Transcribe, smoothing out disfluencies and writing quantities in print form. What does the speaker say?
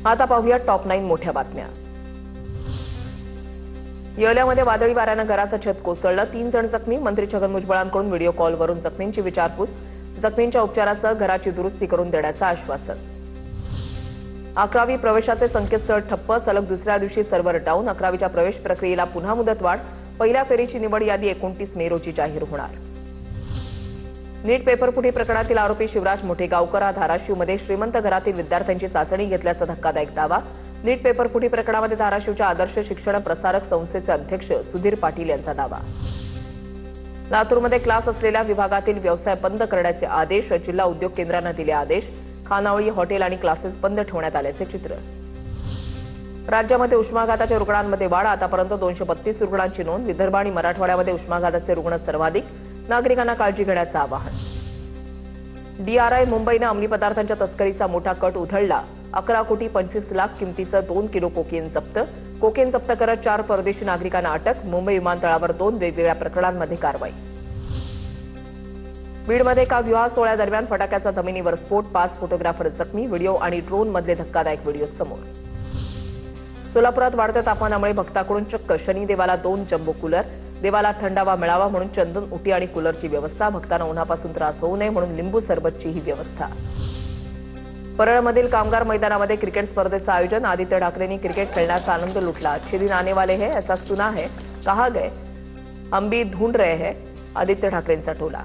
आता पाहूया टॉप 9 मोठ्या बातम्या। येवल्यामध्ये वादळी वाऱ्यानं घराचं छत कोसळलं, 3 जण जखमी। मंत्री छगन भुजबळांकडून व्हिडिओ कॉलवरून जखमींची विचारपूस, जखमींच्या उपचारासह घराची दुरुस्ती करून देण्याचं आश्वासन। 11वी प्रवेशाचे संकेतस्थळ ठप्प, सलग दुसऱ्या दिवशी सर्व्हर डाऊन। 11वीच्या प्रवेश प्रक्रियेला पुन्हा मुदतवाढ, पहिल्या फेरीची निवड यादी 29 मे रोजी जाहीर होणार। नीट पेपरफुटी प्रकरणातील आरोपी शिवराज मोठेगावकर हा धाराशिवमध्ये श्रीमंत घरातील विद्यार्थ्यांची चाचणी घेतल्याचा धक्कादायक दावा। नीट पेपरफुटी प्रकरणामध्ये धाराशिवच्या आदर्श शिक्षण प्रसारक संस्थेचे अध्यक्ष सुधीर पाटील यांचा दावा। लातूरमध्ये क्लास असलेल्या विभागातील व्यवसाय बंद करण्याचे आदेश, जिल्हा उद्योग केंद्रानं दिले आदेश। खानावळी, हॉटेल आणि क्लासेस बंद ठेवण्यात आल्याचे चित्र। राज्यामध्ये उष्माघाताच्या रुग्णांमध्ये वाढ, आतापर्यंत 232 रुग्णांची नोंद। विदर्भ आणि मराठवाड्यामध्ये उष्माघाताचे रुग्ण सर्वाधिक, नागरिकांना काळजी घेण्याचं आवाहन। DRI मुंबईनं अंमली पदार्थांच्या तस्करीचा मोठा कट उधळला, 11 कोटी 25 लाख किमतीचं 2 किलो कोकेन जप्त। कोकेन जप्त करत 4 परदेशी नागरिकांना अटक। मुंबई विमानतळावर 2 वेगवेगळ्या प्रकरणांमध्ये कारवाई। बीडमध्ये एका विवाह सोहळ्यादरम्यान फटाक्याचा जमिनीवर स्फोट, 5 फोटोग्राफर जखमी। व्हिडिओ आणि ड्रोनमधले धक्कादायक व्हिडिओ समोर। सोलापुरात वाढत्या तापमानामुळे भक्ताकडून चक्क शनिदेवाला 2 जम्बो कूलर, देवाला थंडावा मिळावा म्हणून चंदन, उटी आणि कूलरची व्यवस्था। भक्तांना उन्हापासून त्रास होऊ नये म्हणून लिंबू सरबतची ही व्यवस्था। परळमधील कामगार मैदानामध्ये क्रिकेट स्पर्धेचं आयोजन, आदित्य ठाकरेंनी क्रिकेट खेळण्याचा आनंद लुटला। अच्छे दिन आने वाले हैं ऐसा सुना है, कहा गए हम भी ढूंढ रहे हैं, आदित्य ठाकरेंचा टोला।